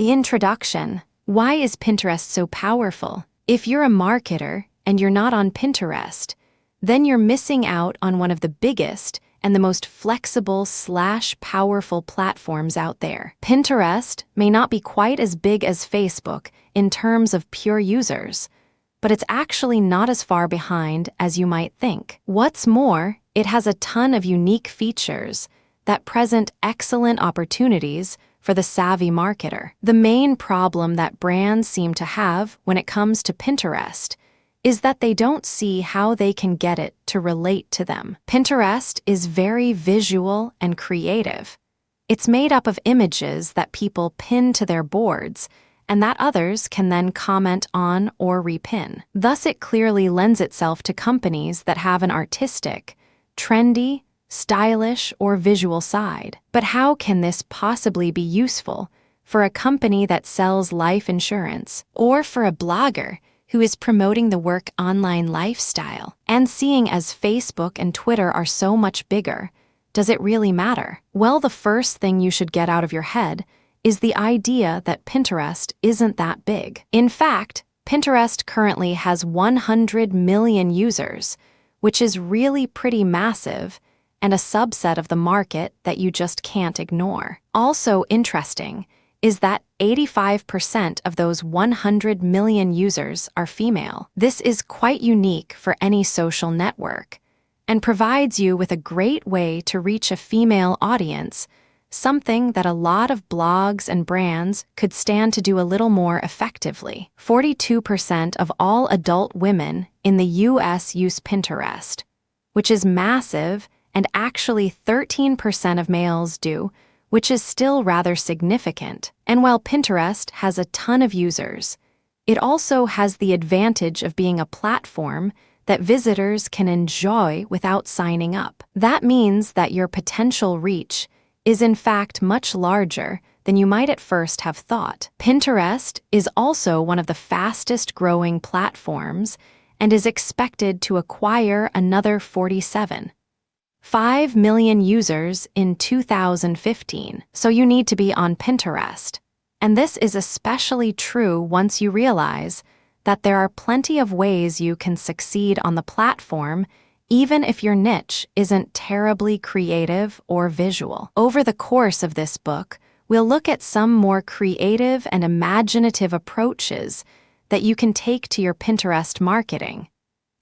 Introduction. Why is Pinterest so powerful? If you're a marketer and you're not on Pinterest, then you're missing out on one of the biggest and the most flexible/powerful platforms out there. Pinterest may not be quite as big as Facebook in terms of pure users, but it's actually not as far behind as you might think. What's more, it has a ton of unique features that present excellent opportunities for the savvy marketer. The main problem that brands seem to have when it comes to Pinterest is that they don't see how they can get it to relate to them. Pinterest is very visual and creative. It's made up of images that people pin to their boards and that others can then comment on or repin. Thus, it clearly lends itself to companies that have an artistic, trendy, stylish, or visual side. But how can this possibly be useful for a company that sells life insurance, or for a blogger who is promoting the work online lifestyle? And seeing as Facebook and Twitter are so much bigger, does it really matter? Well, the first thing you should get out of your head is the idea that Pinterest isn't that big. In fact, Pinterest currently has 100 million users, which is really pretty massive and a subset of the market that you just can't ignore. Also interesting is that 85% of those 100 million users are female. This is quite unique for any social network and provides you with a great way to reach a female audience, something that a lot of blogs and brands could stand to do a little more effectively. 42% of all adult women in the US use Pinterest, which is massive, and actually 13% of males do, which is still rather significant. And while Pinterest has a ton of users, it also has the advantage of being a platform that visitors can enjoy without signing up. That means that your potential reach is in fact much larger than you might at first have thought. Pinterest is also one of the fastest growing platforms and is expected to acquire another 5 million users in 2015, so you need to be on Pinterest. And this is especially true once you realize that there are plenty of ways you can succeed on the platform, even if your niche isn't terribly creative or visual. Over the course of this book, we'll look at some more creative and imaginative approaches that you can take to your Pinterest marketing.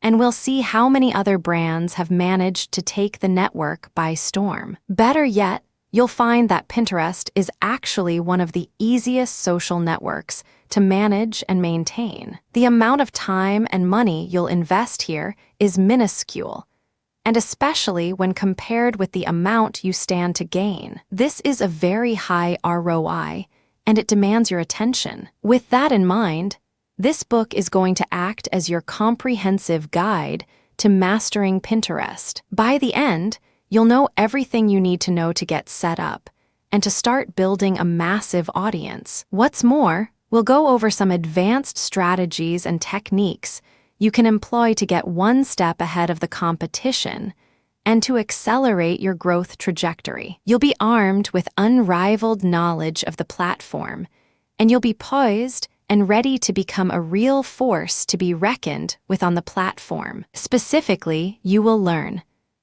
And we'll see how many other brands have managed to take the network by storm. Better yet, you'll find that Pinterest is actually one of the easiest social networks to manage and maintain. The amount of time and money you'll invest here is minuscule, and especially when compared with the amount you stand to gain. This is a very high ROI, and it demands your attention. With that in mind, this book is going to act as your comprehensive guide to mastering Pinterest. By the end, you'll know everything you need to know to get set up and to start building a massive audience. What's more, we'll go over some advanced strategies and techniques you can employ to get one step ahead of the competition and to accelerate your growth trajectory. You'll be armed with unrivaled knowledge of the platform, and you'll be poised and ready to become a real force to be reckoned with on the platform. Specifically, you will learn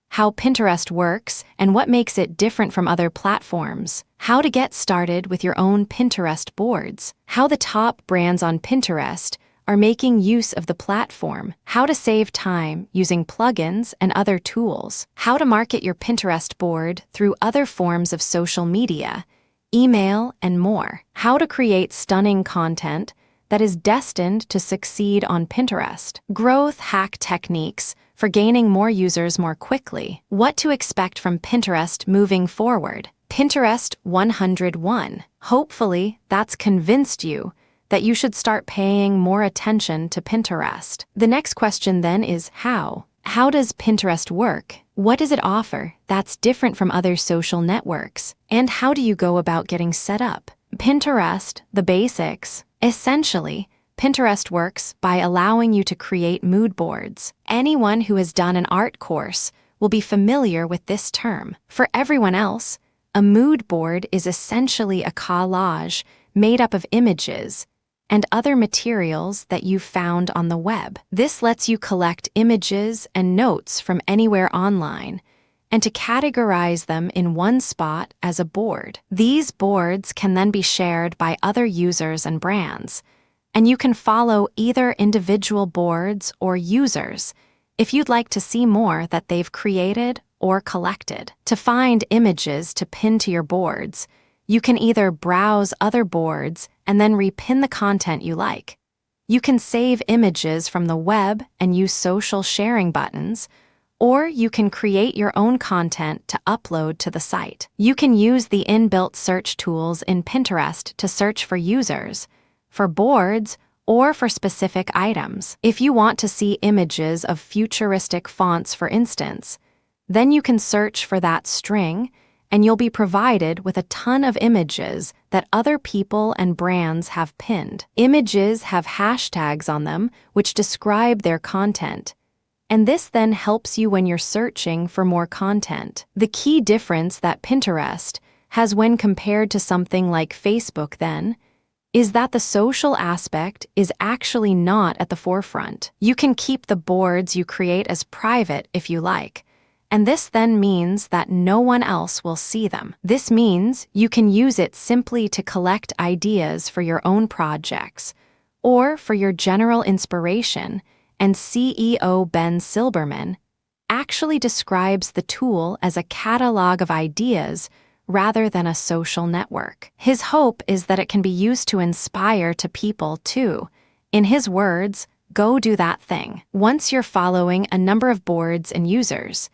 how Pinterest works and what makes it different from other platforms, how to get started with your own Pinterest boards, how the top brands on Pinterest are making use of the platform, how to save time using plugins and other tools, how to market your Pinterest board through other forms of social media, email, and more, how to create stunning content that is destined to succeed on Pinterest, growth hack techniques for gaining more users more quickly, what to expect from Pinterest moving forward. Pinterest 101. Hopefully, that's convinced you that you should start paying more attention to Pinterest. The next question then is how? How does Pinterest work? What does it offer that's different from other social networks? And how do you go about getting set up? Pinterest, the basics. Essentially, Pinterest works by allowing you to create mood boards. Anyone who has done an art course will be familiar with this term. For everyone else, a mood board is essentially a collage made up of images and other materials that you've found on the web. This lets you collect images and notes from anywhere online and to categorize them in one spot as a board. These boards can then be shared by other users and brands, and you can follow either individual boards or users if you'd like to see more that they've created or collected. To find images to pin to your boards, you can either browse other boards and then repin the content you like. You can save images from the web and use social sharing buttons, or you can create your own content to upload to the site. You can use the inbuilt search tools in Pinterest to search for users, for boards, or for specific items. If you want to see images of futuristic fonts, for instance, then you can search for that string, and you'll be provided with a ton of images that other people and brands have pinned. Images have hashtags on them which describe their content, and this then helps you when you're searching for more content. The key difference that Pinterest has when compared to something like Facebook, then, is that the social aspect is actually not at the forefront. You can keep the boards you create as private if you like, and this then means that no one else will see them. This means you can use it simply to collect ideas for your own projects or for your general inspiration, and CEO Ben Silbermann actually describes the tool as a catalog of ideas rather than a social network. His hope is that it can be used to inspire to people too. In his words, go do that thing. Once you're following a number of boards and users,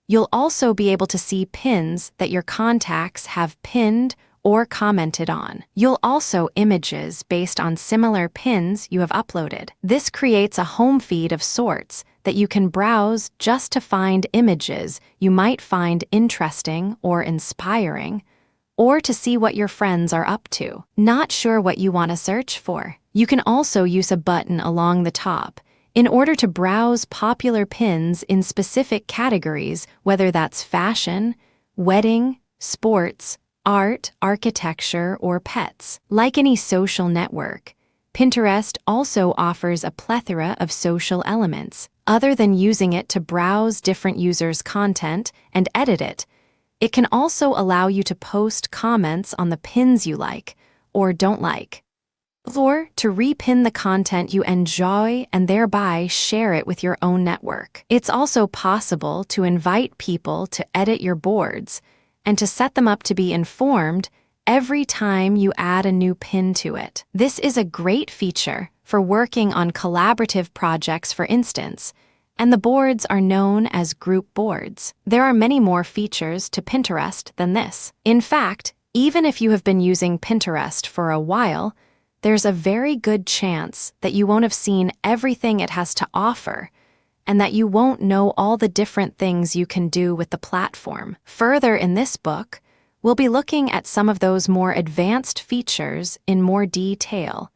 you'll also be able to see pins that your contacts have pinned or commented on. You'll also images based on similar pins you have uploaded. This creates a home feed of sorts that you can browse just to find images you might find interesting or inspiring, or to see what your friends are up to. Not sure what you want to search for? You can also use a button along the top in order to browse popular pins in specific categories, whether that's fashion, wedding, sports, art, architecture, or pets. Like any social network, Pinterest also offers a plethora of social elements. Other than using it to browse different users' content and edit it, it can also allow you to post comments on the pins you like or don't like, or to repin the content you enjoy and thereby share it with your own network. It's also possible to invite people to edit your boards and to set them up to be informed every time you add a new pin to it. This is a great feature for working on collaborative projects, for instance, and the boards are known as group boards. There are many more features to Pinterest than this. In fact, even if you have been using Pinterest for a while, there's a very good chance that you won't have seen everything it has to offer, and that you won't know all the different things you can do with the platform. Further in this book, we'll be looking at some of those more advanced features in more detail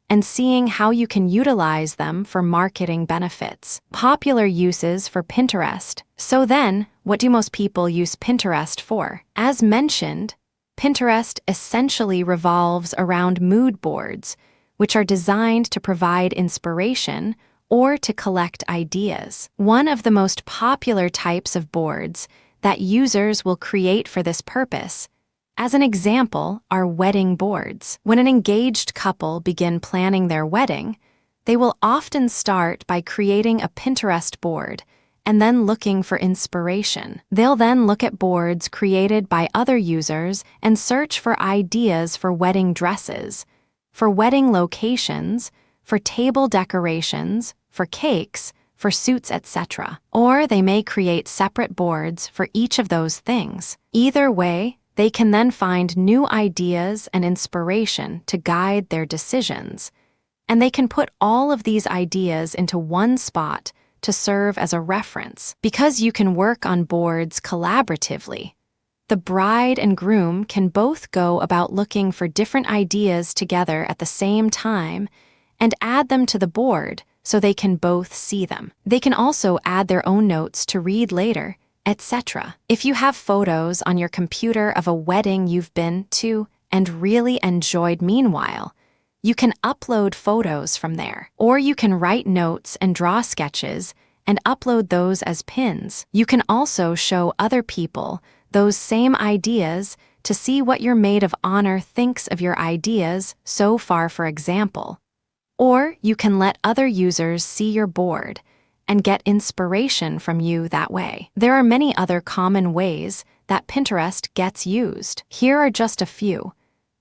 and seeing how you can utilize them for marketing benefits. Popular uses for Pinterest. So then, what do most people use Pinterest for? As mentioned, Pinterest essentially revolves around mood boards, which are designed to provide inspiration or to collect ideas. One of the most popular types of boards that users will create for this purpose, as an example, are wedding boards. When an engaged couple begin planning their wedding, they will often start by creating a Pinterest board and then looking for inspiration. They'll then look at boards created by other users and search for ideas for wedding dresses, for wedding locations, for table decorations, for cakes, for suits, etc. Or they may create separate boards for each of those things. Either way, they can then find new ideas and inspiration to guide their decisions, and they can put all of these ideas into one spot to serve as a reference. Because you can work on boards collaboratively, the bride and groom can both go about looking for different ideas together at the same time and add them to the board so they can both see them. They can also add their own notes to read later, etc. If you have photos on your computer of a wedding you've been to and really enjoyed meanwhile, you can upload photos from there. Or you can write notes and draw sketches and upload those as pins. You can also show other people those same ideas to see what your maid of honor thinks of your ideas so far, for example. Or you can let other users see your board and get inspiration from you that way. There are many other common ways that Pinterest gets used. Here are just a few.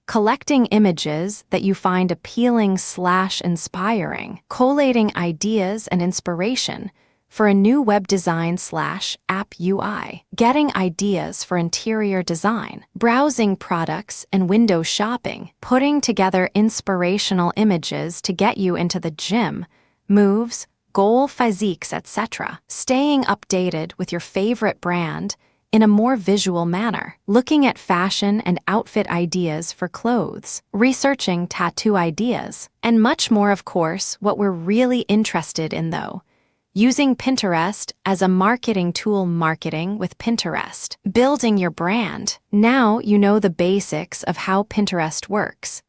Collecting images that you find appealing/inspiring, collating ideas and inspiration for a new web design/app UI, getting ideas for interior design, browsing products and window shopping, putting together inspirational images to get you into the gym, moves, goal physiques, etc., staying updated with your favorite brand in a more visual manner, looking at fashion and outfit ideas for clothes, researching tattoo ideas, and much more. Of course, what we're really interested in, though, using Pinterest as a marketing tool, marketing with Pinterest, building your brand. Now you know the basics of how Pinterest works.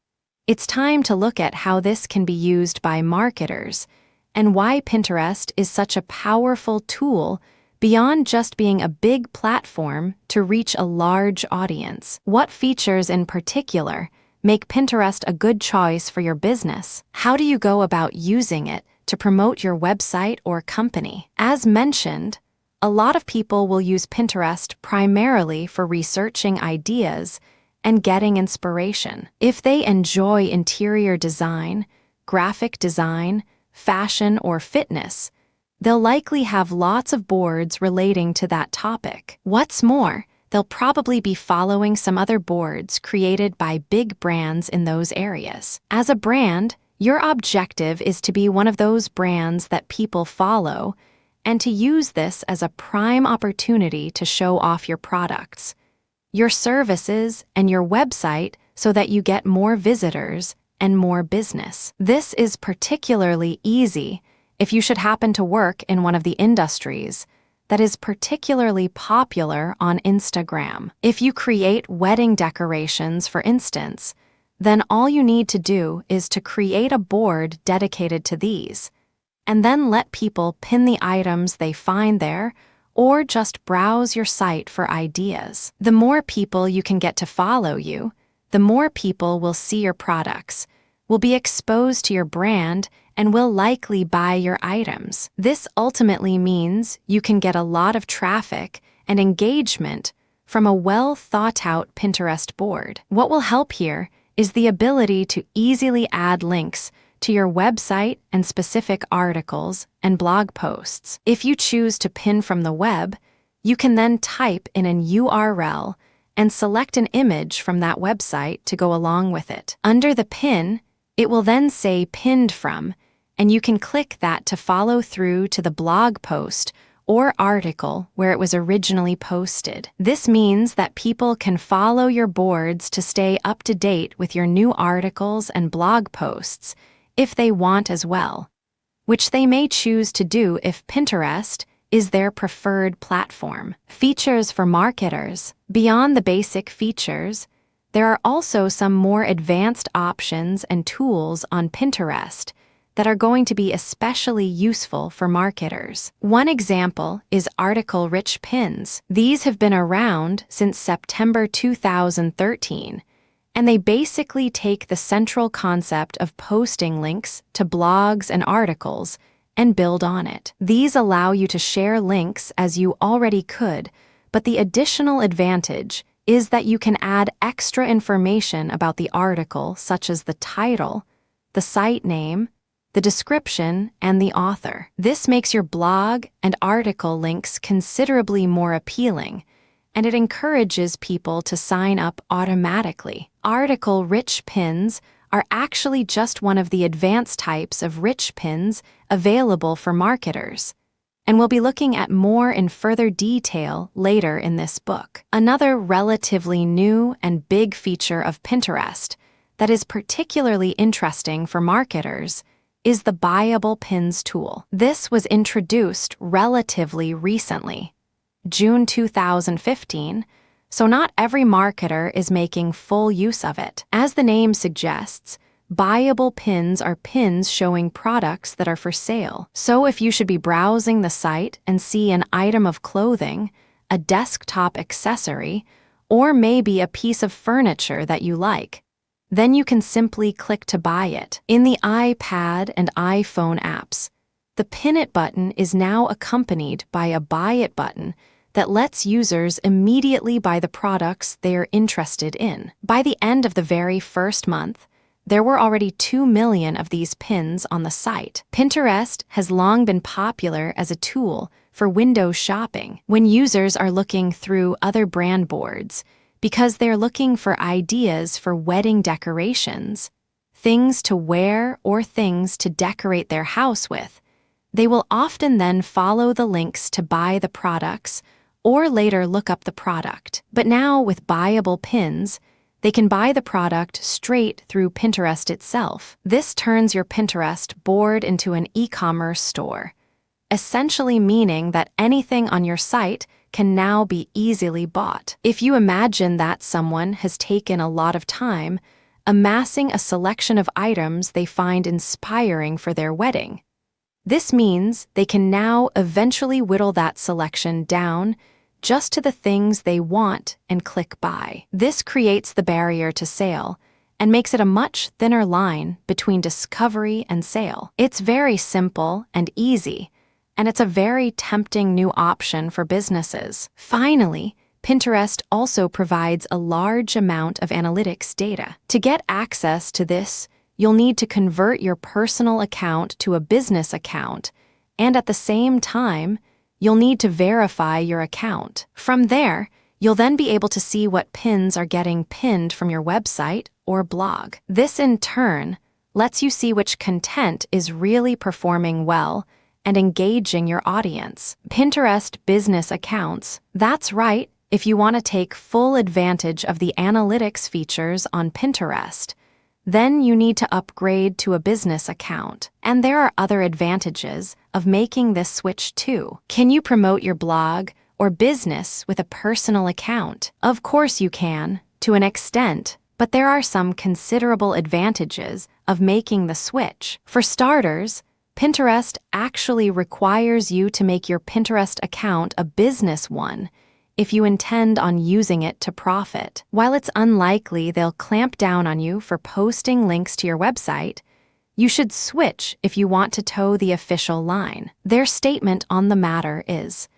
It's time to look at how this can be used by marketers and why Pinterest is such a powerful tool beyond just being a big platform to reach a large audience. What features in particular make Pinterest a good choice for your business? How do you go about using it to promote your website or company? As mentioned, a lot of people will use Pinterest primarily for researching ideas and getting inspiration. If they enjoy interior design, graphic design, fashion, or fitness, they'll likely have lots of boards relating to that topic. What's more, they'll probably be following some other boards created by big brands in those areas. As a brand, your objective is to be one of those brands that people follow and to use this as a prime opportunity to show off your products, your services, and your website so that you get more visitors and more business. This is particularly easy if you should happen to work in one of the industries that is particularly popular on Instagram. If you create wedding decorations, for instance, then all you need to do is to create a board dedicated to these, and then let people pin the items they find there, or just browse your site for ideas. The more people you can get to follow you, the more people will see your products, will be exposed to your brand, and will likely buy your items. This ultimately means you can get a lot of traffic and engagement from a well-thought-out Pinterest board. What will help here is the ability to easily add links to your website and specific articles and blog posts. If you choose to pin from the web, you can then type in an URL and select an image from that website to go along with it. Under the pin, it will then say pinned from, and you can click that to follow through to the blog post or article where it was originally posted. This means that people can follow your boards to stay up to date with your new articles and blog posts if they want as well, which they may choose to do if Pinterest is their preferred platform. Features for marketers. Beyond the basic features, there are also some more advanced options and tools on Pinterest that are going to be especially useful for marketers. One example is article-rich pins. These have been around since September 2013, and they basically take the central concept of posting links to blogs and articles and build on it. These allow you to share links as you already could, but the additional advantage is that you can add extra information about the article, such as the title, the site name, the description, and the author. This makes your blog and article links considerably more appealing, and it encourages people to sign up automatically. Article-rich pins are actually just one of the advanced types of rich pins available for marketers, and we'll be looking at more in further detail later in this book. Another relatively new and big feature of Pinterest that is particularly interesting for marketers is the Buyable Pins tool. This was introduced relatively recently, June 2015, so not every marketer is making full use of it. As the name suggests, buyable pins are pins showing products that are for sale. So if you should be browsing the site and see an item of clothing, a desktop accessory, or maybe a piece of furniture that you like, then you can simply click to buy it. In the iPad and iPhone apps, the Pin It button is now accompanied by a Buy It button that lets users immediately buy the products they are interested in. By the end of the very first month, there were already 2 million of these pins on the site. Pinterest has long been popular as a tool for window shopping when users are looking through other brand boards because they're looking for ideas for wedding decorations, things to wear or things to decorate their house with. They will often then follow the links to buy the products or later look up the product. But now with buyable pins, they can buy the product straight through Pinterest itself. This turns your Pinterest board into an e-commerce store, essentially meaning that anything on your site can now be easily bought. If you imagine that someone has taken a lot of time amassing a selection of items they find inspiring for their wedding, this means they can now eventually whittle that selection down just to the things they want and click buy. This creates the barrier to sale and makes it a much thinner line between discovery and sale. It's very simple and easy, and it's a very tempting new option for businesses. Finally, Pinterest also provides a large amount of analytics data. To get access to this, you'll need to convert your personal account to a business account, and at the same time, you'll need to verify your account. From there, you'll then be able to see what pins are getting pinned from your website or blog. This, in turn, lets you see which content is really performing well and engaging your audience. Pinterest business accounts. That's right, if you want to take full advantage of the analytics features on Pinterest, then you need to upgrade to a business account. And there are other advantages of making this switch too. Can you promote your blog or business with a personal account? Of course you can, to an extent, but there are some considerable advantages of making the switch. For starters, Pinterest actually requires you to make your Pinterest account a business one if you intend on using it to profit. While it's unlikely they'll clamp down on you for posting links to your website, you should switch if you want to toe the official line. Their statement on the matter is,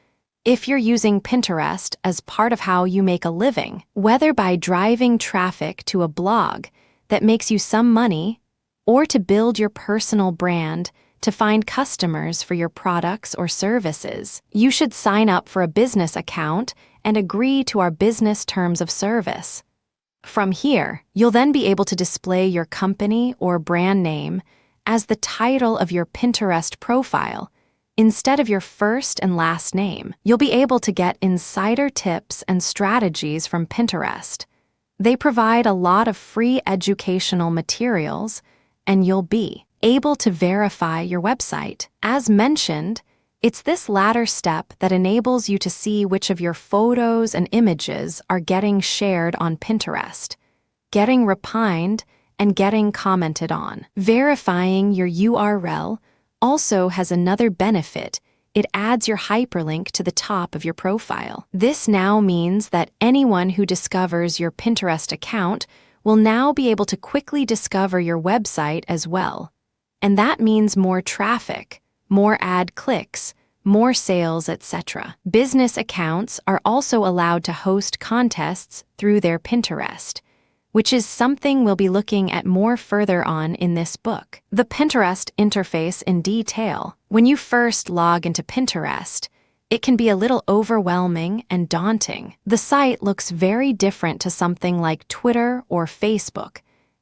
if you're using Pinterest as part of how you make a living, whether by driving traffic to a blog that makes you some money, or to build your personal brand to find customers for your products or services, you should sign up for a business account and agree to our business terms of service. From here, you'll then be able to display your company or brand name as the title of your Pinterest profile instead of your first and last name. You'll be able to get insider tips and strategies from Pinterest. They provide a lot of free educational materials, and you'll be able to verify your website. As mentioned, it's this latter step that enables you to see which of your photos and images are getting shared on Pinterest, getting repined, and getting commented on. Verifying your URL also has another benefit. It adds your hyperlink to the top of your profile. This now means that anyone who discovers your Pinterest account will now be able to quickly discover your website as well. And that means more traffic, more ad clicks, more sales, etc. Business accounts are also allowed to host contests through their Pinterest, which is something we'll be looking at more further on in this book. The Pinterest interface in detail. When you first log into Pinterest, it can be a little overwhelming and daunting. The site looks very different to something like Twitter or Facebook,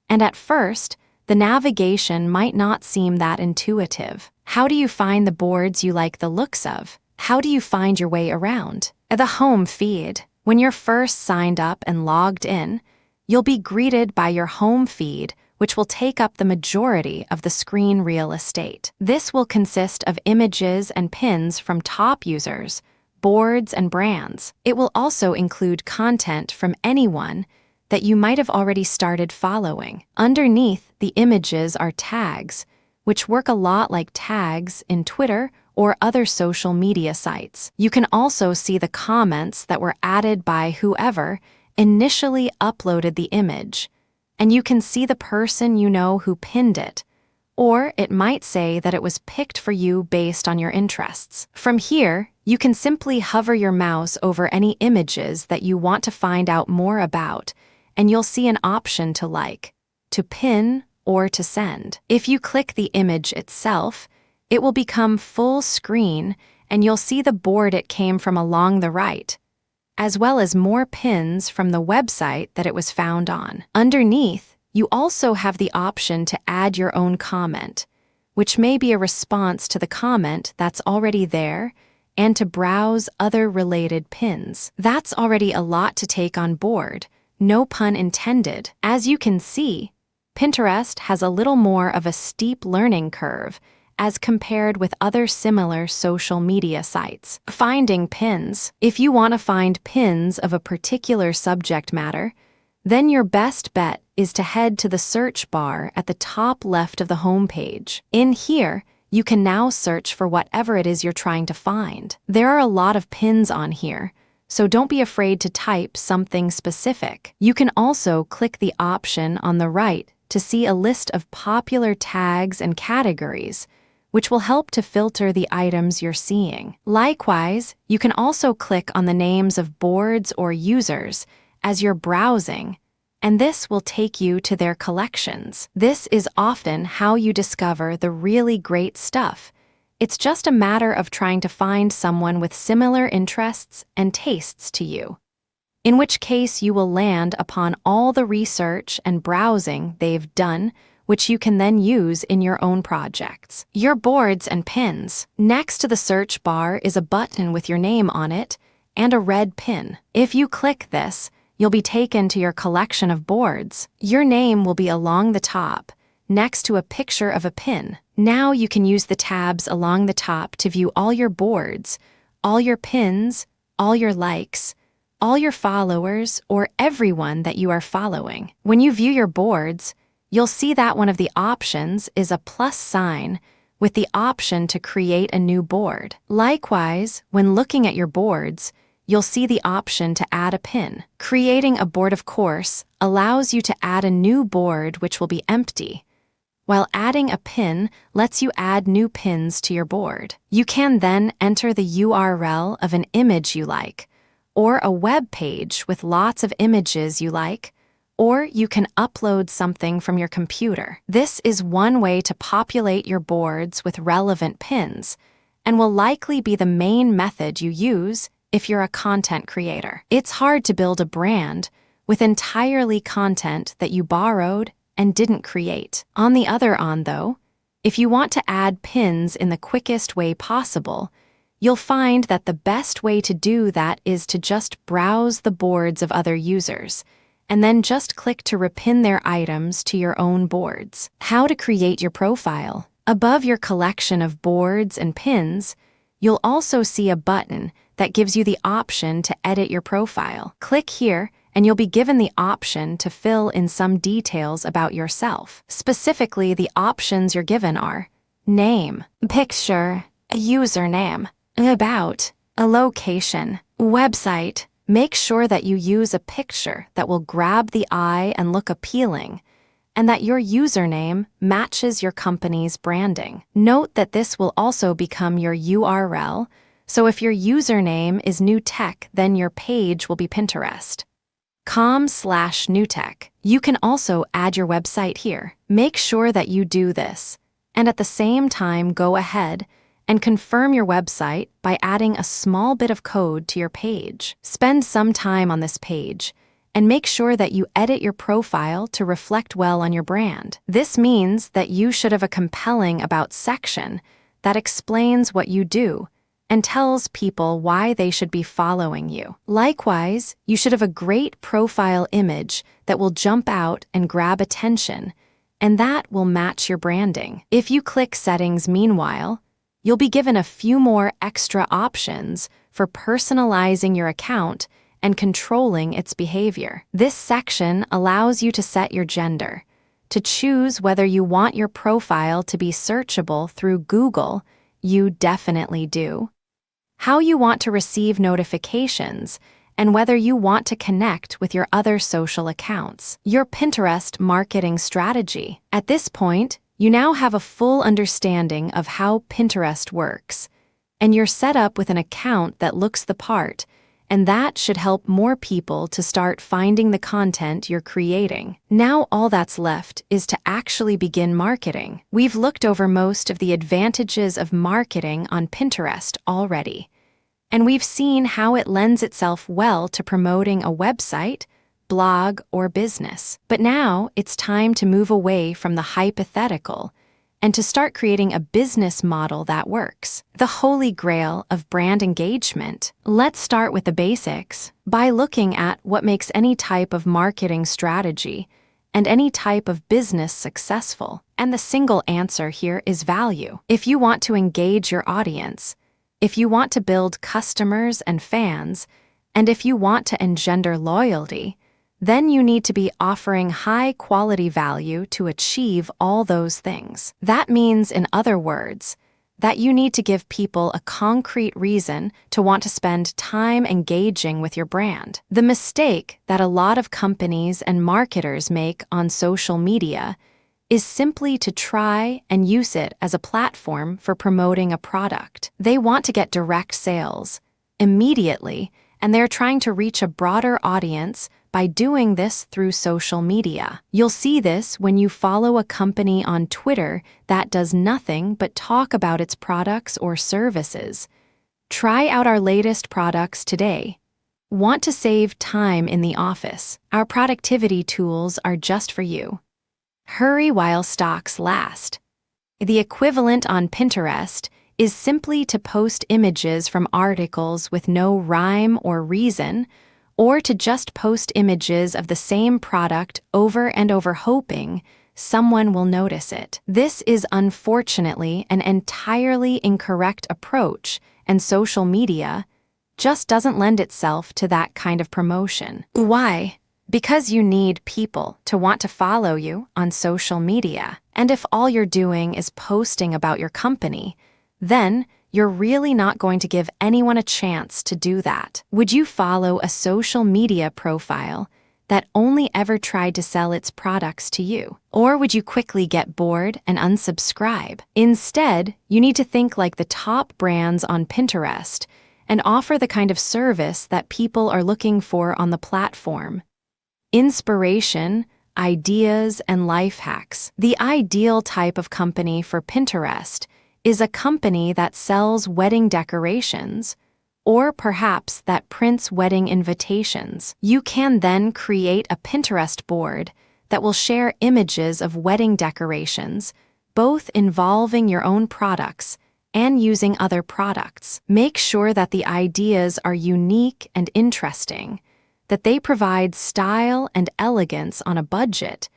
and at first, the navigation might not seem that intuitive. How do you find the boards you like the looks of? How do you find your way around? At the home feed, when you're first signed up and logged in, you'll be greeted by your home feed, which will take up the majority of the screen real estate. This will consist of images and pins from top users, boards, and brands. It will also include content from anyone that you might have already started following. Underneath the images are tags, which work a lot like tags in Twitter or other social media sites. You can also see the comments that were added by whoever initially uploaded the image, and you can see the person you know who pinned it, or it might say that it was picked for you based on your interests. From here, you can simply hover your mouse over any images that you want to find out more about, and you'll see an option to like, to pin, or to send. If you click the image itself, it will become full screen and you'll see the board it came from along the right, as well as more pins from the website that it was found on. Underneath, you also have the option to add your own comment, which may be a response to the comment that's already there, and to browse other related pins. That's already a lot to take on board, no pun intended. As you can see, Pinterest has a little more of a steep learning curve as compared with other similar social media sites. Finding pins. If you want to find pins of a particular subject matter, then your best bet is to head to the search bar at the top left of the homepage. In here, you can now search for whatever it is you're trying to find. There are a lot of pins on here, so don't be afraid to type something specific. You can also click the option on the right to see a list of popular tags and categories, which will help to filter the items you're seeing. Likewise, you can also click on the names of boards or users as you're browsing, and this will take you to their collections. This is often how you discover the really great stuff. It's just a matter of trying to find someone with similar interests and tastes to you, in which case you will land upon all the research and browsing they've done, which you can then use in your own projects. Your boards and pins. Next to the search bar is a button with your name on it and a red pin. If you click this, you'll be taken to your collection of boards. Your name will be along the top, next to a picture of a pin. Now you can use the tabs along the top to view all your boards, all your pins, all your likes, all your followers, or everyone that you are following. When you view your boards, you'll see that one of the options is a plus sign with the option to create a new board. Likewise, when looking at your boards, you'll see the option to add a pin. Creating a board, of course, allows you to add a new board which will be empty, while adding a pin lets you add new pins to your board. You can then enter the URL of an image you like, or a web page with lots of images you like, or you can upload something from your computer. This is one way to populate your boards with relevant pins, and will likely be the main method you use if you're a content creator. It's hard to build a brand with entirely content that you borrowed and didn't create. On the other hand, though, if you want to add pins in the quickest way possible, you'll find that the best way to do that is to just browse the boards of other users, and then just click to repin their items to your own boards. How to create your profile. Above your collection of boards and pins, you'll also see a button that gives you the option to edit your profile. Click here, and you'll be given the option to fill in some details about yourself. Specifically, the options you're given are name, picture, a username, about, a location, website. Make sure that you use a picture that will grab the eye and look appealing, and that your username matches your company's branding. Note that this will also become your URL, so if your username is new tech, then your page will be Pinterest.com/newtech. You can also add your website here. Make sure that you do this, and at the same time go ahead and confirm your website by adding a small bit of code to your page. Spend some time on this page, and make sure that you edit your profile to reflect well on your brand. This means that you should have a compelling about section that explains what you do and tells people why they should be following you. Likewise, you should have a great profile image that will jump out and grab attention, and that will match your branding. If you click Settings meanwhile, you'll be given a few more extra options for personalizing your account and controlling its behavior. This section allows you to set your gender, to choose whether you want your profile to be searchable through Google, you definitely do, how you want to receive notifications, and whether you want to connect with your other social accounts. Your Pinterest marketing strategy. At this point, you now have a full understanding of how Pinterest works, and you're set up with an account that looks the part, and that should help more people to start finding the content you're creating. Now all that's left is to actually begin marketing. We've looked over most of the advantages of marketing on Pinterest already, and we've seen how it lends itself well to promoting a website, blog, or business. But now it's time to move away from the hypothetical and to start creating a business model that works. The holy grail of brand engagement. Let's start with the basics by looking at what makes any type of marketing strategy and any type of business successful. And the single answer here is value. If you want to engage your audience, if you want to build customers and fans, and if you want to engender loyalty, then you need to be offering high-quality value to achieve all those things. That means, in other words, that you need to give people a concrete reason to want to spend time engaging with your brand. The mistake that a lot of companies and marketers make on social media is simply to try and use it as a platform for promoting a product. They want to get direct sales immediately, and they're trying to reach a broader audience by doing this through social media. You'll see this when you follow a company on Twitter that does nothing but talk about its products or services. Try out our latest products today. Want to save time in the office? Our productivity tools are just for you. Hurry while stocks last. The equivalent on Pinterest is simply to post images from articles with no rhyme or reason, or to just post images of the same product over and over hoping someone will notice it. This is unfortunately an entirely incorrect approach, and social media just doesn't lend itself to that kind of promotion. Why? Because you need people to want to follow you on social media. And if all you're doing is posting about your company, then you're really not going to give anyone a chance to do that. Would you follow a social media profile that only ever tried to sell its products to you? Or would you quickly get bored and unsubscribe? Instead, you need to think like the top brands on Pinterest and offer the kind of service that people are looking for on the platform. Inspiration, ideas, and life hacks. The ideal type of company for Pinterest is a company that sells wedding decorations, or perhaps that prints wedding invitations. You can then create a Pinterest board that will share images of wedding decorations, both involving your own products and using other products. Make sure that the ideas are unique and interesting, that they provide style and elegance on a budget,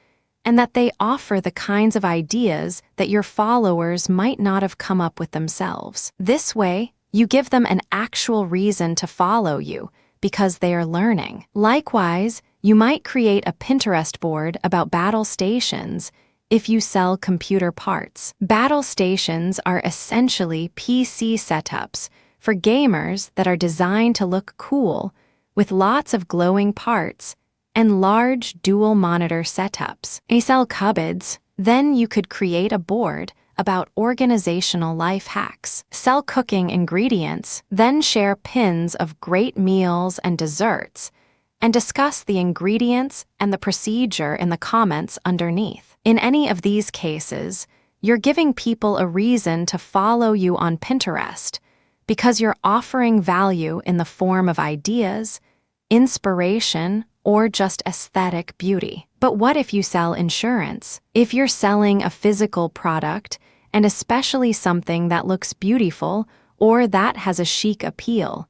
and that they offer the kinds of ideas that your followers might not have come up with themselves. This way, you give them an actual reason to follow you because they are learning. Likewise, you might create a Pinterest board about battle stations if you sell computer parts. Battle stations are essentially PC setups for gamers that are designed to look cool with lots of glowing parts and large dual-monitor setups. You sell cupboards, then you could create a board about organizational life hacks. Sell cooking ingredients, then share pins of great meals and desserts, and discuss the ingredients and the procedure in the comments underneath. In any of these cases, you're giving people a reason to follow you on Pinterest because you're offering value in the form of ideas, inspiration, or just aesthetic beauty. But what if you sell insurance? If you're selling a physical product, and especially something that looks beautiful or that has a chic appeal,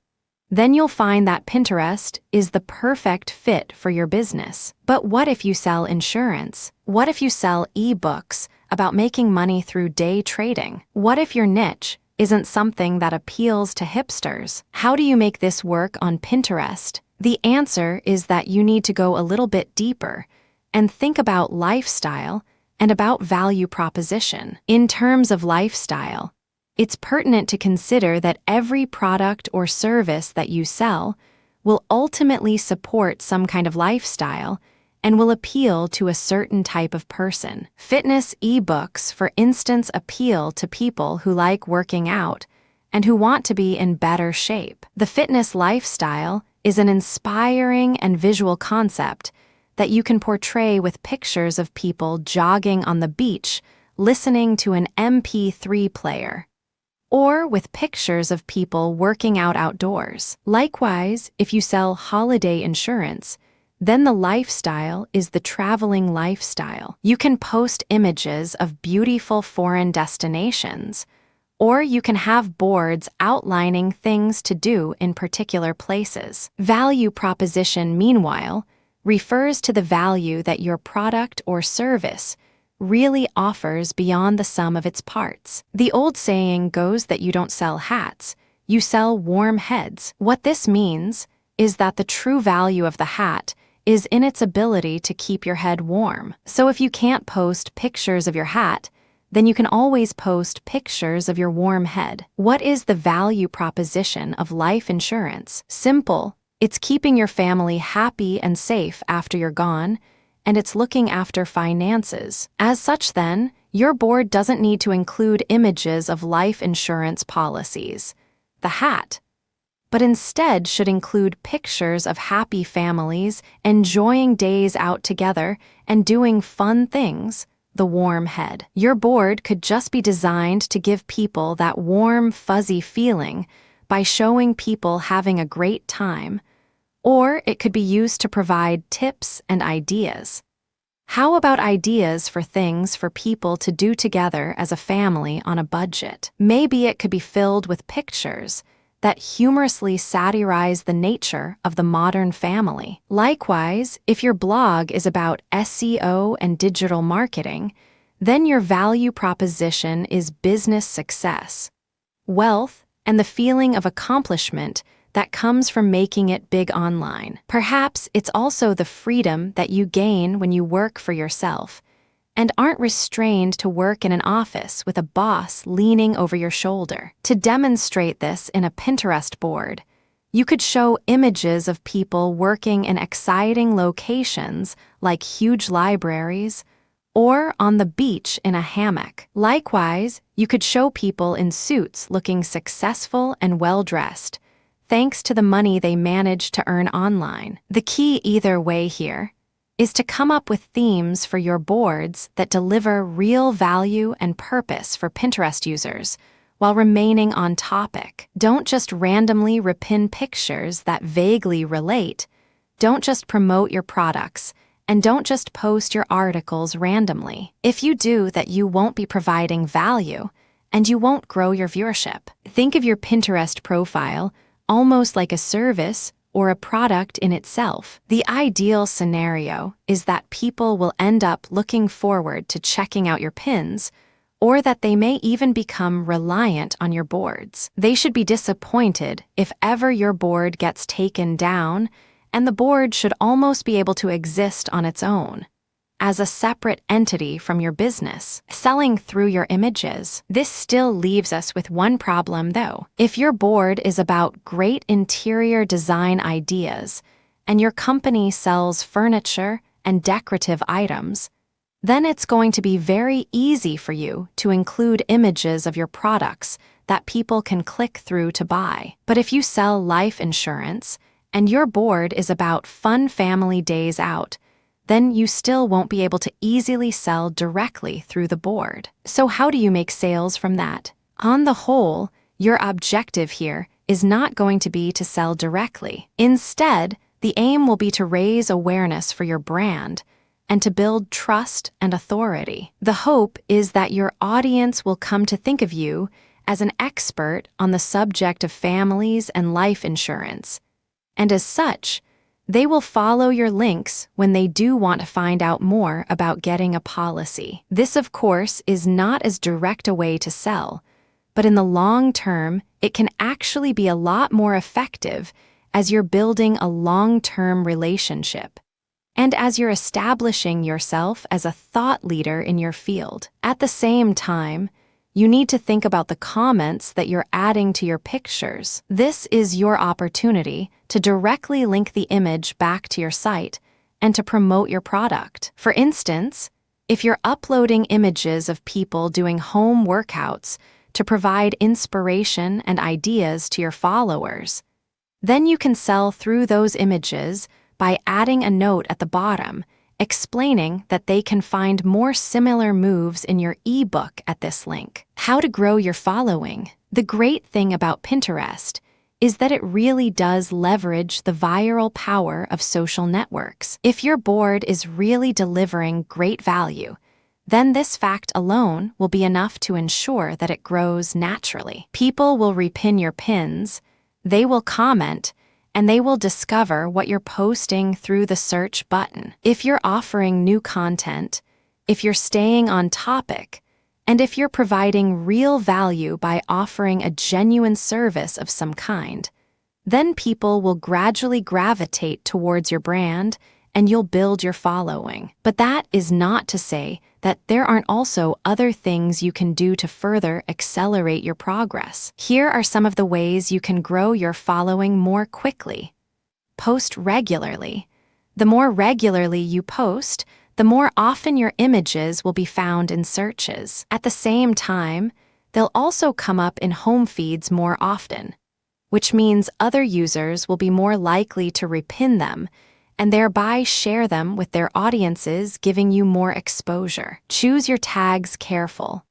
then you'll find that Pinterest is the perfect fit for your business. But what if you sell insurance? What if you sell ebooks about making money through day trading? What if your niche isn't something that appeals to hipsters. How do you make this work on Pinterest? The answer is that you need to go a little bit deeper and think about lifestyle and about value proposition. In terms of lifestyle, it's pertinent to consider that every product or service that you sell will ultimately support some kind of lifestyle and will appeal to a certain type of person. Fitness ebooks, for instance, appeal to people who like working out and who want to be in better shape. The fitness lifestyle is an inspiring and visual concept that you can portray with pictures of people jogging on the beach, listening to an MP3 player, or with pictures of people working out outdoors. Likewise, if you sell holiday insurance, then the lifestyle is the traveling lifestyle. You can post images of beautiful foreign destinations, or you can have boards outlining things to do in particular places. Value proposition, meanwhile, refers to the value that your product or service really offers beyond the sum of its parts. The old saying goes that you don't sell hats, you sell warm heads. What this means is that the true value of the hat is in its ability to keep your head warm. So if you can't post pictures of your hat, then you can always post pictures of your warm head. What is the value proposition of life insurance? Simple. It's keeping your family happy and safe after you're gone, and it's looking after finances. As such, then, your board doesn't need to include images of life insurance policies, the hat, but instead should include pictures of happy families enjoying days out together and doing fun things, the warm head. Your board could just be designed to give people that warm, fuzzy feeling by showing people having a great time, or it could be used to provide tips and ideas. How about ideas for things for people to do together as a family on a budget? Maybe it could be filled with pictures that humorously satirize the nature of the modern family. Likewise, if your blog is about SEO and digital marketing, then your value proposition is business success, wealth, and the feeling of accomplishment that comes from making it big online. Perhaps it's also the freedom that you gain when you work for yourself and aren't restrained to work in an office with a boss leaning over your shoulder. To demonstrate this in a Pinterest board, you could show images of people working in exciting locations like huge libraries or on the beach in a hammock. Likewise, you could show people in suits looking successful and well-dressed, thanks to the money they managed to earn online. The key either way here is to come up with themes for your boards that deliver real value and purpose for Pinterest users while remaining on topic. Don't just randomly repin pictures that vaguely relate. Don't just promote your products, and don't just post your articles randomly. If you do that, you won't be providing value, and you won't grow your viewership. Think of your Pinterest profile almost like a service or a product in itself. The ideal scenario is that people will end up looking forward to checking out your pins, or that they may even become reliant on your boards. They should be disappointed if ever your board gets taken down, and the board should almost be able to exist on its own, as a separate entity from your business, selling through your images. This still leaves us with one problem, though. If your board is about great interior design ideas, and your company sells furniture and decorative items, then it's going to be very easy for you to include images of your products that people can click through to buy. But if you sell life insurance, and your board is about fun family days out, then you still won't be able to easily sell directly through the board. So how do you make sales from that? On the whole, your objective here is not going to be to sell directly. Instead, the aim will be to raise awareness for your brand and to build trust and authority. The hope is that your audience will come to think of you as an expert on the subject of families and life insurance, and as such, they will follow your links when they do want to find out more about getting a policy. This, of course, is not as direct a way to sell, but in the long term, it can actually be a lot more effective as you're building a long-term relationship and as you're establishing yourself as a thought leader in your field. At the same time, you need to think about the comments that you're adding to your pictures. This is your opportunity to directly link the image back to your site and to promote your product. For instance, if you're uploading images of people doing home workouts to provide inspiration and ideas to your followers, then you can sell through those images by adding a note at the bottom explaining that they can find more similar moves in your ebook at this link. How to grow your following. The great thing about Pinterest is that it really does leverage the viral power of social networks. If your board is really delivering great value, then this fact alone will be enough to ensure that it grows naturally. People will repin your pins, they will comment, and they will discover what you're posting through the search button. If you're offering new content, if you're staying on topic, and if you're providing real value by offering a genuine service of some kind, then people will gradually gravitate towards your brand and you'll build your following. But that is not to say that there aren't also other things you can do to further accelerate your progress. Here are some of the ways you can grow your following more quickly. Post regularly. The more regularly you post, the more often your images will be found in searches. At the same time, they'll also come up in home feeds more often, which means other users will be more likely to repin them and thereby share them with their audiences, giving you more exposure. Choose your tags careful.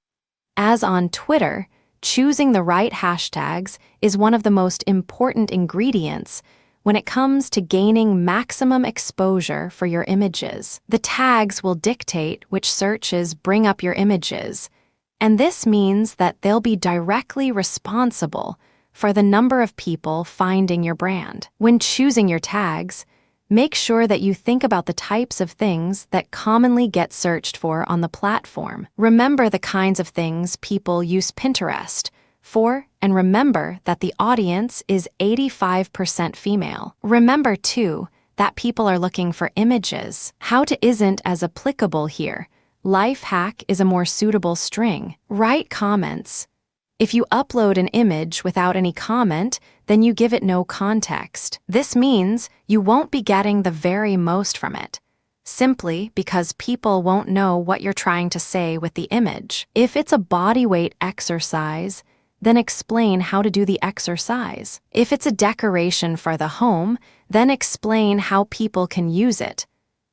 As on Twitter, choosing the right hashtags is one of the most important ingredients when it comes to gaining maximum exposure for your images. The tags will dictate which searches bring up your images, and this means that they'll be directly responsible for the number of people finding your brand. When choosing your tags, make sure that you think about the types of things that commonly get searched for on the platform. Remember the kinds of things people use Pinterest for, and remember that the audience is 85% female. Remember, too, that people are looking for images. How to isn't as applicable here. Life hack is a more suitable string. Write comments. If you upload an image without any comment, then you give it no context. This means you won't be getting the very most from it, simply because people won't know what you're trying to say with the image. If it's a bodyweight exercise, then explain how to do the exercise. If it's a decoration for the home, then explain how people can use it,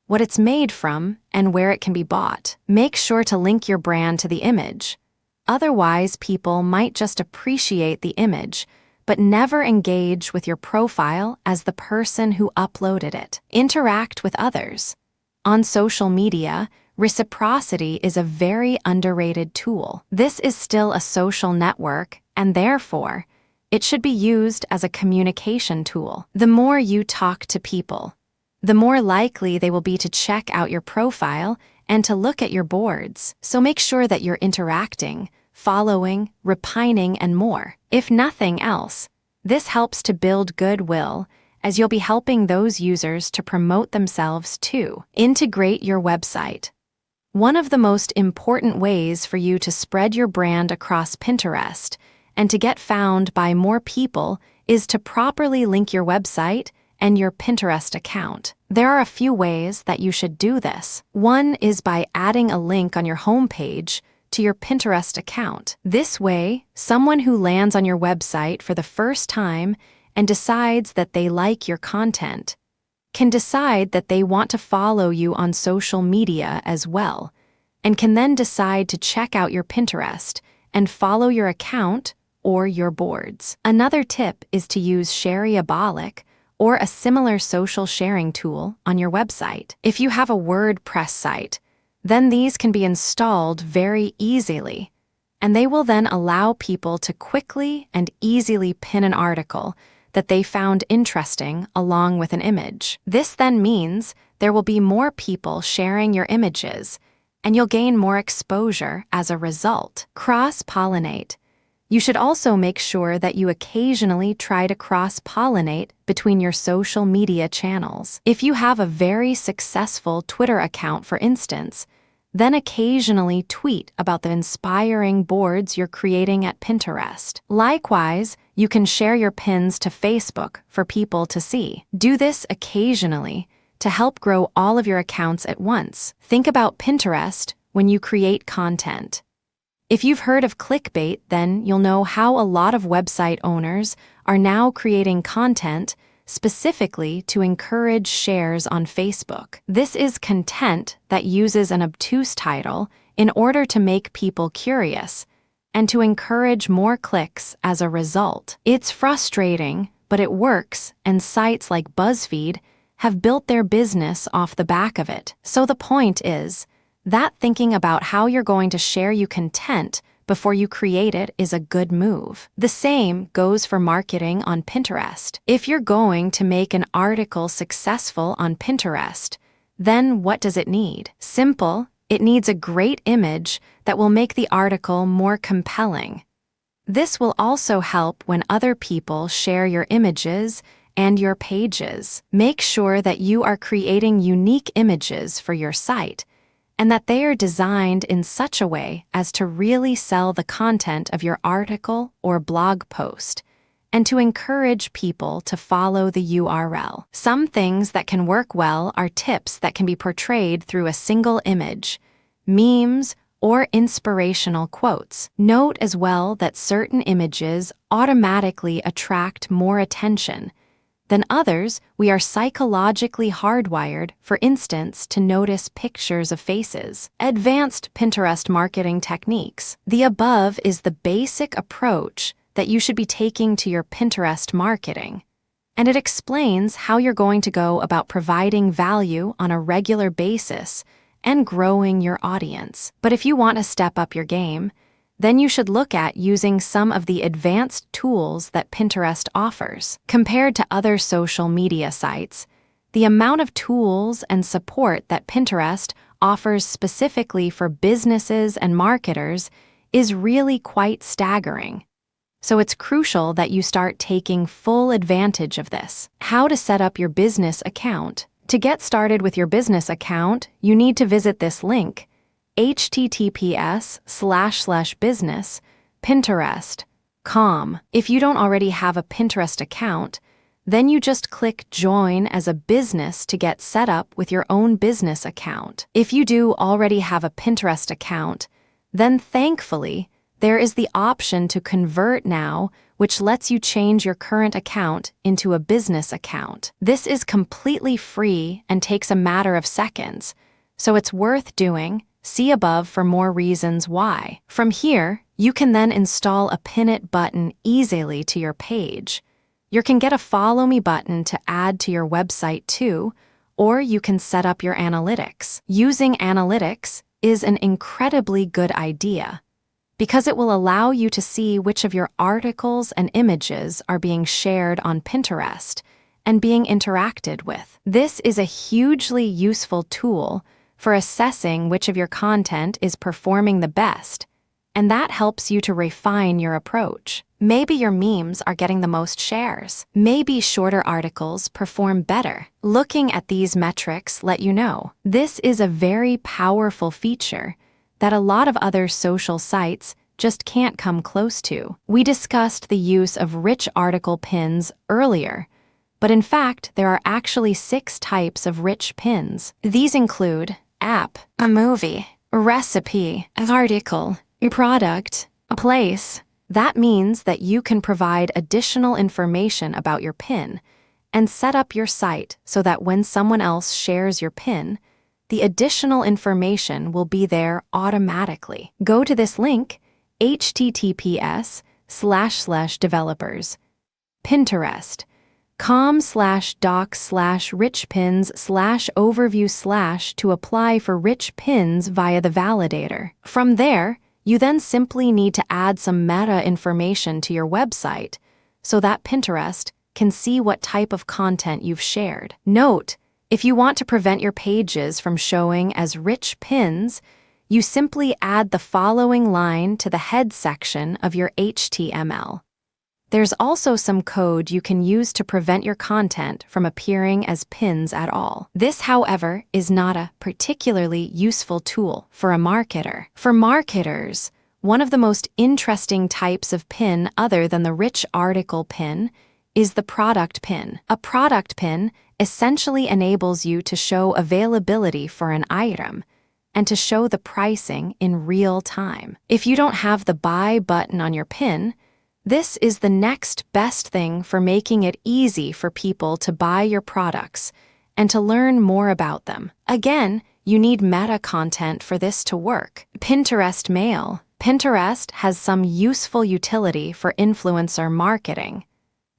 what it's made from, and where it can be bought. Make sure to link your brand to the image. Otherwise, people might just appreciate the image, but never engage with your profile as the person who uploaded it. Interact with others. On social media, reciprocity is a very underrated tool. This is still a social network, and therefore, it should be used as a communication tool. The more you talk to people, the more likely they will be to check out your profile and to look at your boards. So make sure that you're interacting, following, repining, and more. If nothing else, this helps to build goodwill, as you'll be helping those users to promote themselves too. Integrate your website. One of the most important ways for you to spread your brand across Pinterest and to get found by more people is to properly link your website and your Pinterest account. There are a few ways that you should do this. One is by adding a link on your homepage to your Pinterest account. This way, someone who lands on your website for the first time and decides that they like your content can decide that they want to follow you on social media as well, and can then decide to check out your Pinterest and follow your account or your boards. Another tip is to use Shareabolic or a similar social sharing tool on your website. If you have a WordPress site, then these can be installed very easily, and they will then allow people to quickly and easily pin an article that they found interesting along with an image. This then means there will be more people sharing your images, and you'll gain more exposure as a result. Cross-pollinate. You should also make sure that you occasionally try to cross-pollinate between your social media channels. If you have a very successful Twitter account, for instance, then occasionally tweet about the inspiring boards you're creating at Pinterest. Likewise, you can share your pins to Facebook for people to see. Do this occasionally to help grow all of your accounts at once. Think about Pinterest when you create content. If you've heard of clickbait, then you'll know how a lot of website owners are now creating content specifically to encourage shares on Facebook. This is content that uses an obtuse title in order to make people curious and to encourage more clicks as a result. It's frustrating, but it works, and sites like BuzzFeed have built their business off the back of it. So the point is that thinking about how you're going to share your content before you create it is a good move. The same goes for marketing on Pinterest. If you're going to make an article successful on Pinterest, then what does it need? Simple. It needs a great image that will make the article more compelling. This will also help when other people share your images and your pages. Make sure that you are creating unique images for your site and that they are designed in such a way as to really sell the content of your article or blog post, and to encourage people to follow the URL. Some things that can work well are tips that can be portrayed through a single image, memes, or inspirational quotes. Note as well that certain images automatically attract more attention than others. We are psychologically hardwired, for instance, to notice pictures of faces. Advanced Pinterest marketing techniques. The above is the basic approach that you should be taking to your Pinterest marketing, and it explains how you're going to go about providing value on a regular basis and growing your audience. But if you want to step up your game, then you should look at using some of the advanced tools that Pinterest offers. Compared to other social media sites, the amount of tools and support that Pinterest offers specifically for businesses and marketers is really quite staggering. So it's crucial that you start taking full advantage of this. How to set up your business account. To get started with your business account, you need to visit this link, https://business.pinterest.com. If you don't already have a Pinterest account, then you just click Join as a business to get set up with your own business account. If you do already have a Pinterest account, then thankfully, there is the option to convert now, which lets you change your current account into a business account. This is completely free and takes a matter of seconds, so it's worth doing. See above for more reasons why. From here, you can then install a Pin It button easily to your page. You can get a Follow Me button to add to your website too, or you can set up your analytics. Using analytics is an incredibly good idea because it will allow you to see which of your articles and images are being shared on Pinterest and being interacted with. This is a hugely useful tool for assessing which of your content is performing the best, and that helps you to refine your approach. Maybe your memes are getting the most shares. Maybe shorter articles perform better. Looking at these metrics let you know. This is a very powerful feature that a lot of other social sites just can't come close to. We discussed the use of rich article pins earlier, but in fact, there are actually 6 types of rich pins. These include app, a movie, a recipe, an article, a product, a place. That means that you can provide additional information about your pin and set up your site so that when someone else shares your pin, the additional information will be there automatically. Go to this link, https://developers, Pinterest.com/docs/richpins/overview/ to apply for rich pins via the validator. From there, you then simply need to add some meta information to your website so that Pinterest can see what type of content you've shared. Note, if you want to prevent your pages from showing as rich pins, you simply add the following line to the head section of your HTML. There's also some code you can use to prevent your content from appearing as pins at all. This, however, is not a particularly useful tool for a marketer. For marketers, one of the most interesting types of pin other than the rich article pin is the product pin. A product pin essentially enables you to show availability for an item and to show the pricing in real time. If you don't have the buy button on your pin, this is the next best thing for making it easy for people to buy your products and to learn more about them. Again, you need meta content for this to work. Pinterest Mail. Pinterest has some useful utility for influencer marketing,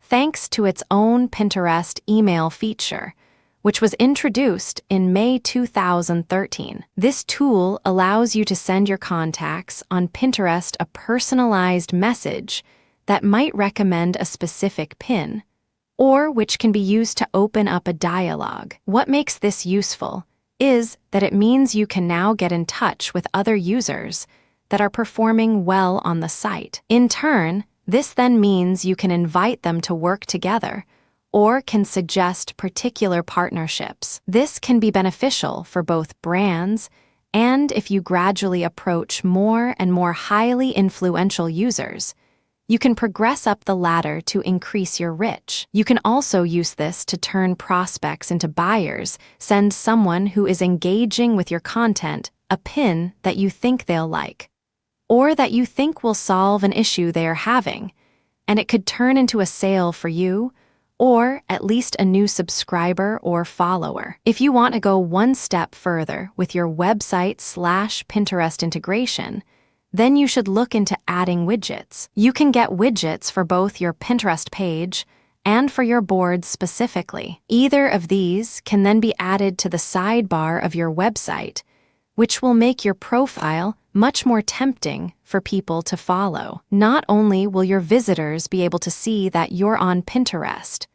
thanks to its own Pinterest email feature, which was introduced in May 2013. This tool allows you to send your contacts on Pinterest a personalized message that might recommend a specific pin, or which can be used to open up a dialogue. What makes this useful is that it means you can now get in touch with other users that are performing well on the site. In turn, this then means you can invite them to work together or can suggest particular partnerships. This can be beneficial for both brands and if you gradually approach more and more highly influential users. You can progress up the ladder to increase your reach. You can also use this to turn prospects into buyers. Send someone who is engaging with your content a pin that you think they'll like, or that you think will solve an issue they are having, and it could turn into a sale for you, or at least a new subscriber or follower. If you want to go one step further with your website/Pinterest integration, then you should look into adding widgets. You can get widgets for both your Pinterest page and for your boards specifically. Either of these can then be added to the sidebar of your website, which will make your profile much more tempting for people to follow. Not only will your visitors be able to see that you're on Pinterest,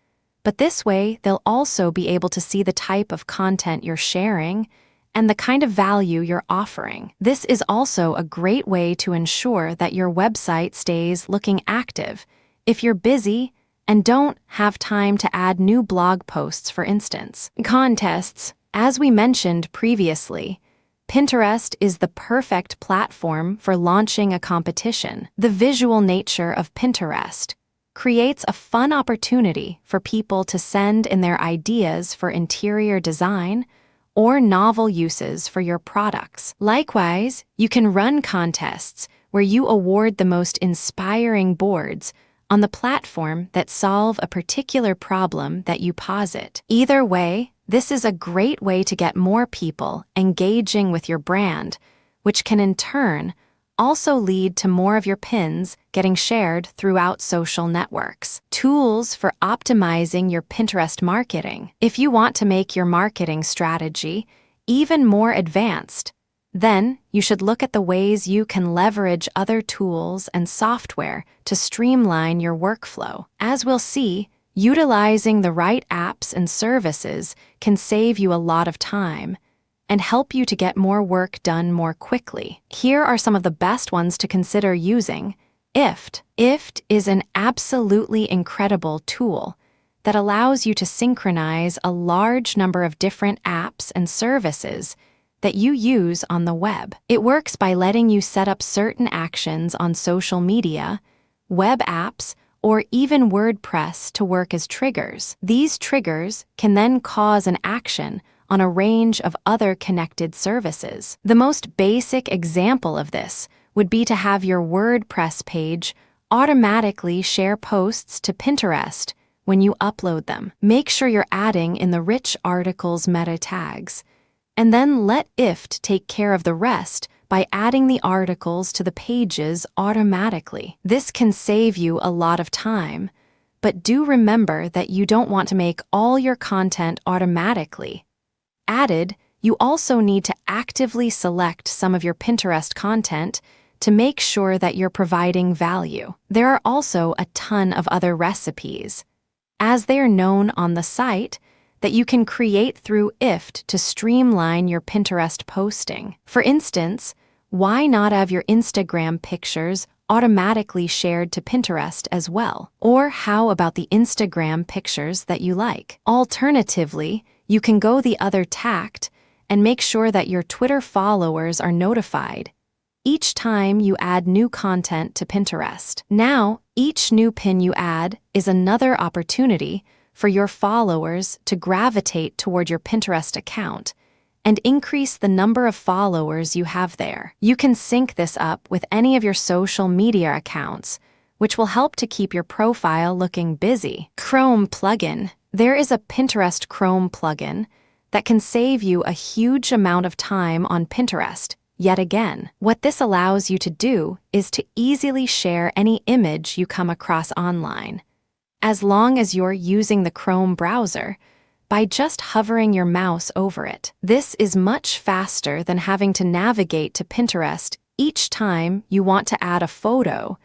but this way they'll also be able to see the type of content you're sharing and the kind of value you're offering. This is also a great way to ensure that your website stays looking active if you're busy and don't have time to add new blog posts, for instance. Contests. As we mentioned previously, Pinterest is the perfect platform for launching a competition. The visual nature of Pinterest creates a fun opportunity for people to send in their ideas for interior design or novel uses for your products. Likewise, you can run contests where you award the most inspiring boards on the platform that solve a particular problem that you posit. Either way, this is a great way to get more people engaging with your brand, which can in turn also lead to more of your pins getting shared throughout social networks. Tools for optimizing your Pinterest marketing. If you want to make your marketing strategy even more advanced, then you should look at the ways you can leverage other tools and software to streamline your workflow. As we'll see, utilizing the right apps and services can save you a lot of time and help you to get more work done more quickly. Here are some of the best ones to consider using. Ift. Ift is an absolutely incredible tool that allows you to synchronize a large number of different apps and services that you use on the web. It works by letting you set up certain actions on social media, web apps, or even WordPress to work as triggers. These triggers can then cause an action on a range of other connected services. The most basic example of this would be to have your WordPress page automatically share posts to Pinterest when you upload them. Make sure you're adding in the rich articles meta tags, and then let Ift take care of the rest by adding the articles to the pages automatically. This can save you a lot of time, but do remember that you don't want to make all your content automatically added. You also need to actively select some of your Pinterest content to make sure that you're providing value. There are also a ton of other recipes, as they are known on the site, that you can create through Ift to streamline your Pinterest posting. For instance, why not have your Instagram pictures automatically shared to Pinterest as well? Or how about the Instagram pictures that you like? Alternatively, you can go the other tact and make sure that your Twitter followers are notified each time you add new content to Pinterest. Now, each new pin you add is another opportunity for your followers to gravitate toward your Pinterest account and increase the number of followers you have there. You can sync this up with any of your social media accounts, which will help to keep your profile looking busy. Chrome plugin. There is a Pinterest Chrome plugin that can save you a huge amount of time on Pinterest. Yet again, what this allows you to do is to easily share any image you come across online, as long as you're using the Chrome browser, by just hovering your mouse over it. This is much faster than having to navigate to Pinterest each time you want to add a photo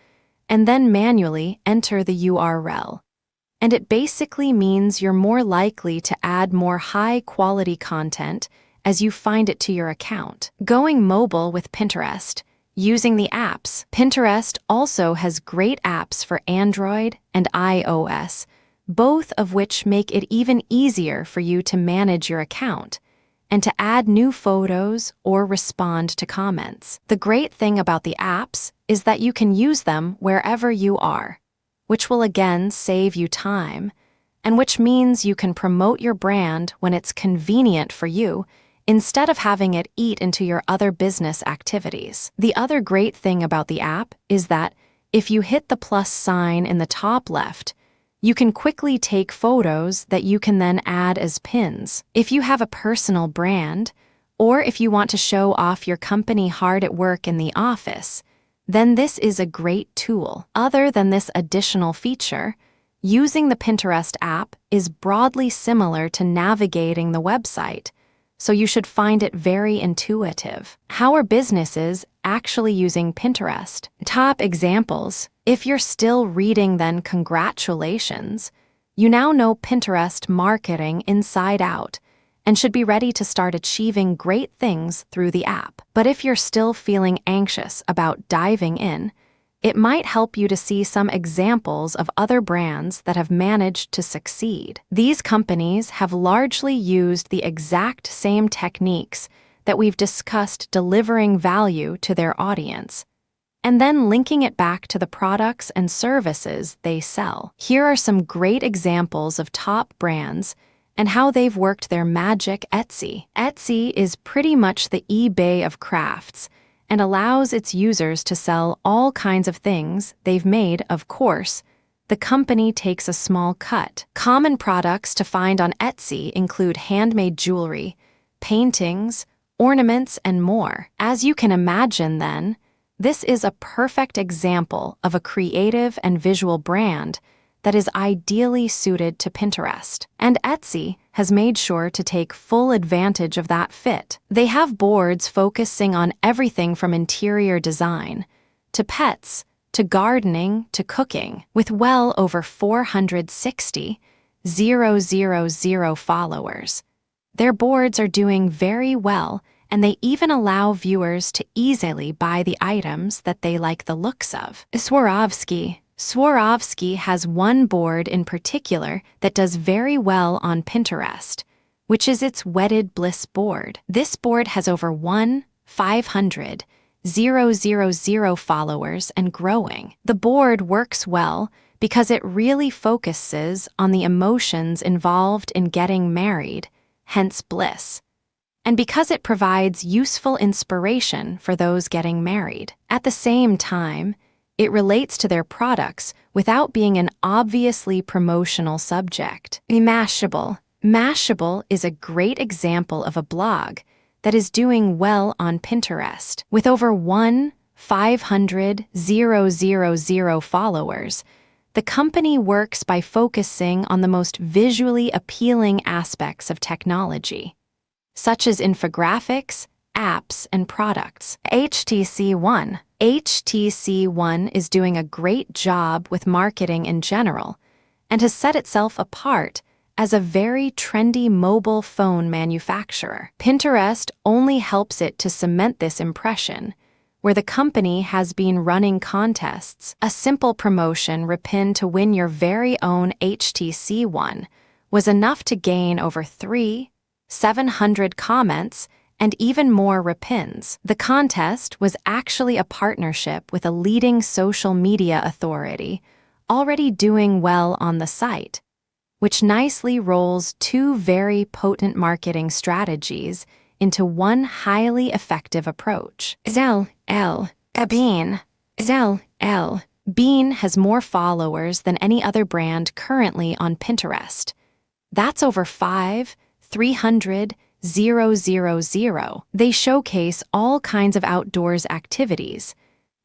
and then manually enter the URL. And it basically means you're more likely to add more high-quality content as you find it to your account. Going mobile with Pinterest, using the apps. Pinterest also has great apps for Android and iOS, both of which make it even easier for you to manage your account and to add new photos or respond to comments. The great thing about the apps is that you can use them wherever you are, which will again save you time, and which means you can promote your brand when it's convenient for you instead of having it eat into your other business activities. The other great thing about the app is that if you hit the plus sign in the top left, you can quickly take photos that you can then add as pins. If you have a personal brand, or if you want to show off your company hard at work in the office, then this is a great tool. Other than this additional feature, using the Pinterest app is broadly similar to navigating the website, so you should find it very intuitive. How are businesses actually using Pinterest? Top examples. If you're still reading, then congratulations. You now know Pinterest marketing inside out and should be ready to start achieving great things through the app. But if you're still feeling anxious about diving in, it might help you to see some examples of other brands that have managed to succeed. These companies have largely used the exact same techniques that we've discussed, delivering value to their audience, and then linking it back to the products and services they sell. Here are some great examples of top brands and how they've worked their magic. Etsy. Etsy is pretty much the eBay of crafts and allows its users to sell all kinds of things they've made. Of course, the company takes a small cut. Common products to find on Etsy include handmade jewelry, paintings, ornaments, and more. As you can imagine then, this is a perfect example of a creative and visual brand that is ideally suited to Pinterest. And Etsy has made sure to take full advantage of that fit. They have boards focusing on everything from interior design to pets to gardening to cooking, with well over 460,000 followers. Their boards are doing very well, and they even allow viewers to easily buy the items that they like the looks of. Swarovski has one board in particular that does very well on Pinterest, which is its Wedded Bliss board. This board has over 1,500,000 followers and growing. The board works well because it really focuses on the emotions involved in getting married, hence bliss, and because it provides useful inspiration for those getting married. At the same time, it relates to their products without being an obviously promotional subject. Mashable. Mashable is a great example of a blog that is doing well on Pinterest. With over 1,500,000 followers, the company works by focusing on the most visually appealing aspects of technology, such as infographics, apps, and products. HTC One is doing a great job with marketing in general and has set itself apart as a very trendy mobile phone manufacturer. Pinterest only helps it to cement this impression where the company has been running contests. A simple promotion repin to win your very own HTC One was enough to gain over 700 comments and even more repins. The contest was actually a partnership with a leading social media authority already doing well on the site, which nicely rolls two very potent marketing strategies into one highly effective approach. Bean has more followers than any other brand currently on Pinterest. That's over 300,000. They showcase all kinds of outdoors activities,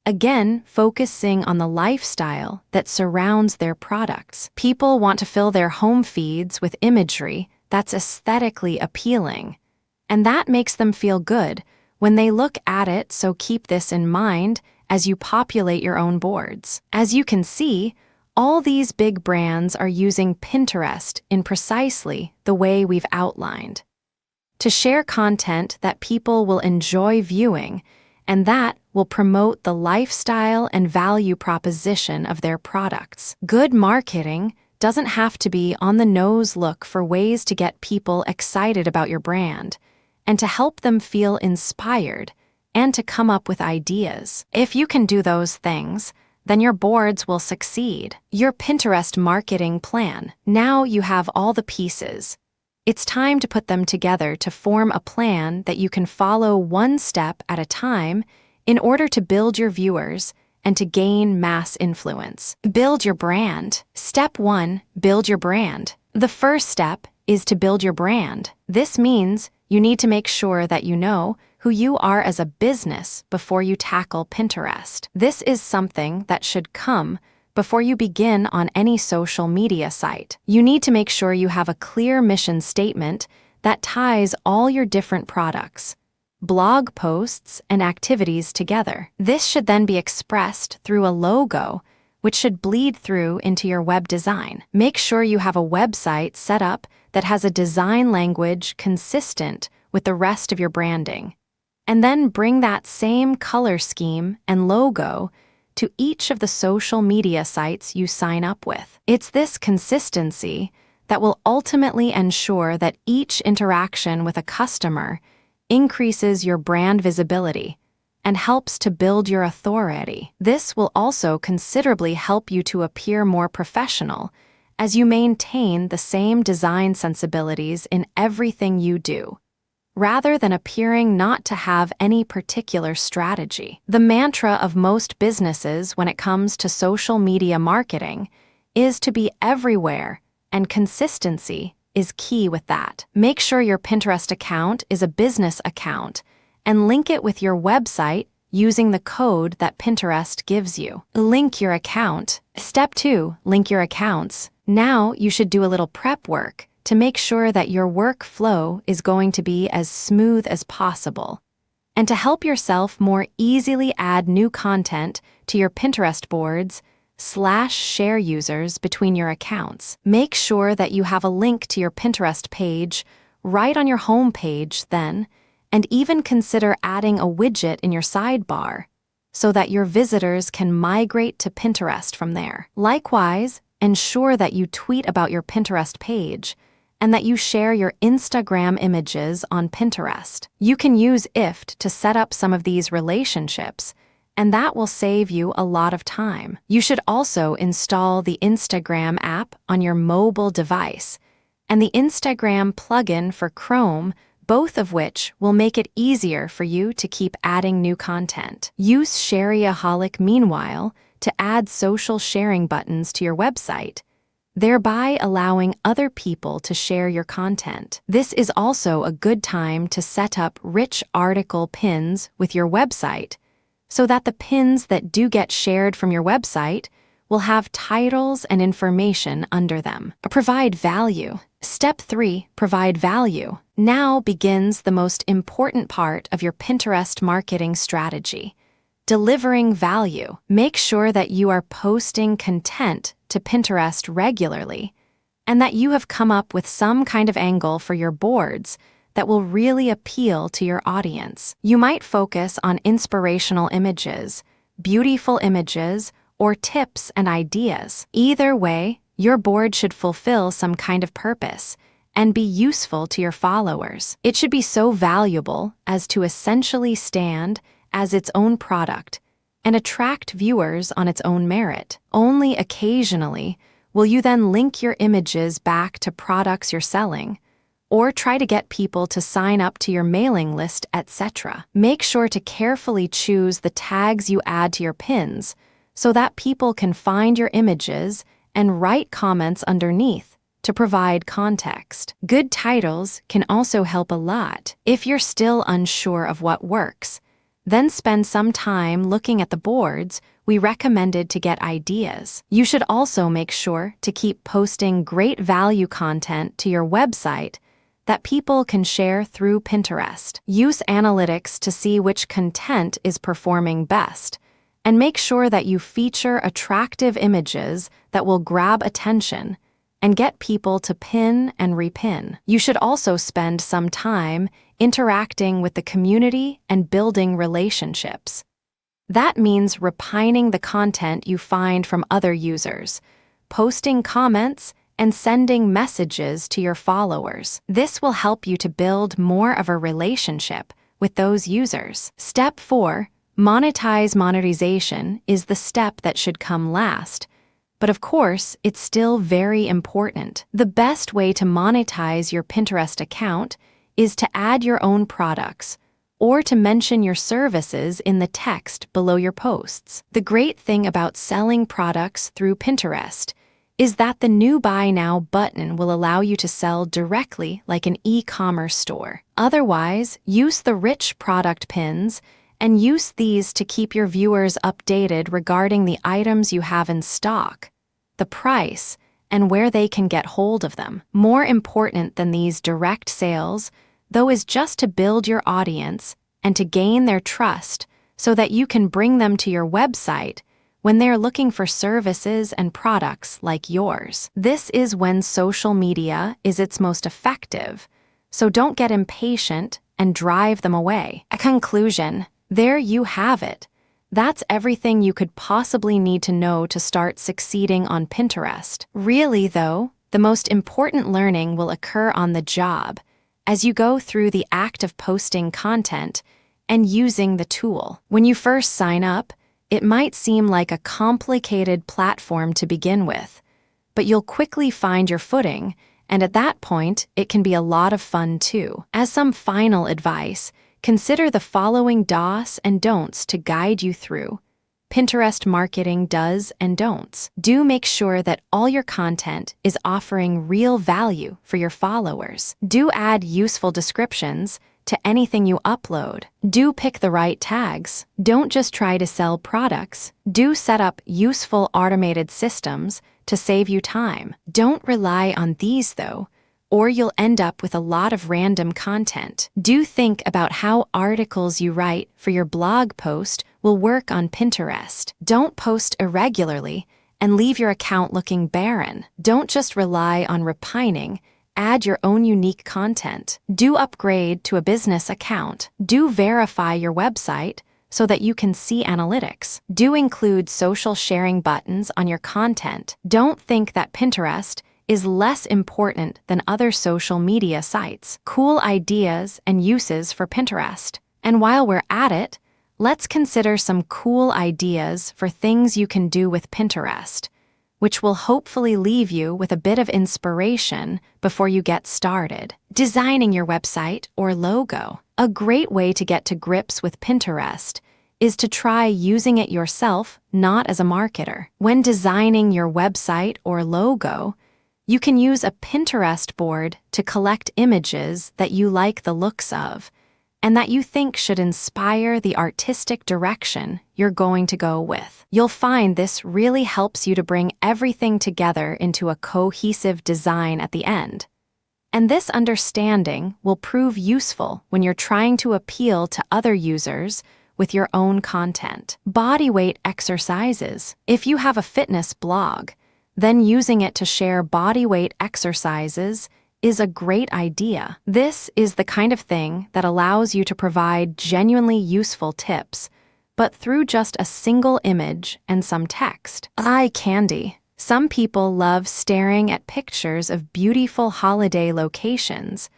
again focusing on the lifestyle that surrounds their products. People want to fill their home feeds with imagery that's aesthetically appealing, and that makes them feel good when they look at it, so keep this in mind as you populate your own boards. As you can see, all these big brands are using Pinterest in precisely the way we've outlined, to share content that people will enjoy viewing, and that will promote the lifestyle and value proposition of their products. Good marketing doesn't have to be on the nose. Look for ways to get people excited about your brand and to help them feel inspired and to come up with ideas. If you can do those things, then your boards will succeed. Your Pinterest marketing plan. Now you have all the pieces. It's time to put them together to form a plan that you can follow one step at a time in order to build your viewers and to gain mass influence. Build your brand. Step 1, build your brand. The first step is to build your brand. This means you need to make sure that you know who you are as a business before you tackle Pinterest. This is something that should come before you begin on any social media site. You need to make sure you have a clear mission statement that ties all your different products, blog posts, and activities together. This should then be expressed through a logo, which should bleed through into your web design. Make sure you have a website set up that has a design language consistent with the rest of your branding, and then bring that same color scheme and logo to each of the social media sites you sign up with. It's this consistency that will ultimately ensure that each interaction with a customer increases your brand visibility and helps to build your authority. This will also considerably help you to appear more professional as you maintain the same design sensibilities in everything you do, rather than appearing not to have any particular strategy. The mantra of most businesses when it comes to social media marketing is to be everywhere, and consistency is key with that. Make sure your Pinterest account is a business account and link it with your website using the code that Pinterest gives you. Link your account. Step 2, link your accounts. Now you should do a little prep work to make sure that your workflow is going to be as smooth as possible, and to help yourself more easily add new content to your Pinterest boards / share users between your accounts. Make sure that you have a link to your Pinterest page right on your home page then, and even consider adding a widget in your sidebar so that your visitors can migrate to Pinterest from there. Likewise, ensure that you tweet about your Pinterest page and that you share your Instagram images on Pinterest. You can use IFT to set up some of these relationships, and that will save you a lot of time. You should also install the Instagram app on your mobile device and the Instagram plugin for Chrome, both of which will make it easier for you to keep adding new content. Use Shareaholic meanwhile to add social sharing buttons to your website, thereby allowing other people to share your content. This is also a good time to set up rich article pins with your website so that the pins that do get shared from your website will have titles and information under them. Provide value. Step 3, provide value. Now begins the most important part of your Pinterest marketing strategy: delivering value. Make sure that you are posting content to Pinterest regularly and that you have come up with some kind of angle for your boards that will really appeal to your audience. You might focus on inspirational images, beautiful images, or tips and ideas. Either way, your board should fulfill some kind of purpose and be useful to your followers. It should be so valuable as to essentially stand as its own product and attract viewers on its own merit. Only occasionally will you then link your images back to products you're selling, or try to get people to sign up to your mailing list, etc. Make sure to carefully choose the tags you add to your pins so that people can find your images and write comments underneath to provide context. Good titles can also help a lot. If you're still unsure of what works, then spend some time looking at the boards we recommended to get ideas. You should also make sure to keep posting great value content to your website that people can share through Pinterest. Use analytics to see which content is performing best, and make sure that you feature attractive images that will grab attention and get people to pin and repin. You should also spend some time interacting with the community and building relationships. That means refining the content you find from other users, posting comments, and sending messages to your followers. This will help you to build more of a relationship with those users. Step 4, monetization is the step that should come last. But of course, it's still very important. The best way to monetize your Pinterest account is to add your own products or to mention your services in the text below your posts. The great thing about selling products through Pinterest is that the new Buy Now button will allow you to sell directly like an e-commerce store. Otherwise, use the rich product pins and use these to keep your viewers updated regarding the items you have in stock, the price, and where they can get hold of them. More important than these direct sales, though, is just to build your audience and to gain their trust so that you can bring them to your website when they're looking for services and products like yours. This is when social media is its most effective, so don't get impatient and drive them away. A conclusion. There you have it. That's everything you could possibly need to know to start succeeding on Pinterest. Really, though, the most important learning will occur on the job as you go through the act of posting content and using the tool. When you first sign up, it might seem like a complicated platform to begin with, but you'll quickly find your footing, and at that point, it can be a lot of fun too. As some final advice, consider the following do's and don'ts to guide you through Pinterest marketing do's and don'ts. Do make sure that all your content is offering real value for your followers. Do add useful descriptions to anything you upload. Do pick the right tags. Don't just try to sell products. Do set up useful automated systems to save you time. Don't rely on these, though, or you'll end up with a lot of random content. Do think about how articles you write for your blog post will work on Pinterest. Don't post irregularly and leave your account looking barren. Don't just rely on repining. Add your own unique content. Do upgrade to a business account. Do verify your website so that you can see analytics. Do include social sharing buttons on your content. Don't think that Pinterest is less important than other social media sites. Cool ideas and uses for Pinterest. And while we're at it, let's consider some cool ideas for things you can do with Pinterest, which will hopefully leave you with a bit of inspiration before you get started. Designing your website or logo. A great way to get to grips with Pinterest is to try using it yourself, not as a marketer. When designing your website or logo, you can use a Pinterest board to collect images that you like the looks of and that you think should inspire the artistic direction you're going to go with. You'll find this really helps you to bring everything together into a cohesive design at the end. And this understanding will prove useful when you're trying to appeal to other users with your own content. Body weight exercises. If you have a fitness blog, then using it to share body weight exercises is a great idea. This is the kind of thing that allows you to provide genuinely useful tips, but through just a single image and some text. Eye candy. Some people love staring at pictures of beautiful holiday locations.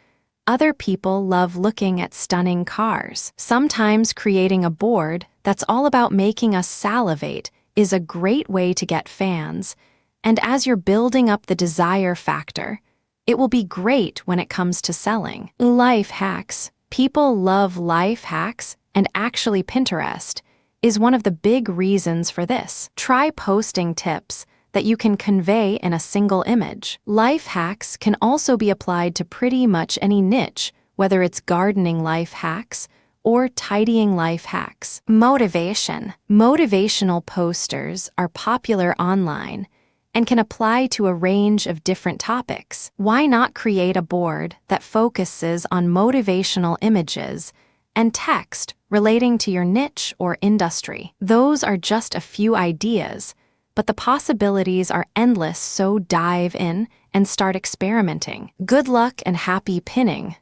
Other people love looking at stunning cars. Sometimes creating a board that's all about making us salivate is a great way to get fans, and as you're building up the desire factor, it will be great when it comes to selling. Life hacks. People love life hacks, and actually Pinterest is one of the big reasons for this. Try posting tips that you can convey in a single image. Life hacks can also be applied to pretty much any niche, whether it's gardening life hacks or tidying life hacks. Motivation. Motivational posters are popular online and can apply to a range of different topics. Why not create a board that focuses on motivational images and text relating to your niche or industry? Those are just a few ideas, but the possibilities are endless, so dive in and start experimenting. Good luck and happy pinning!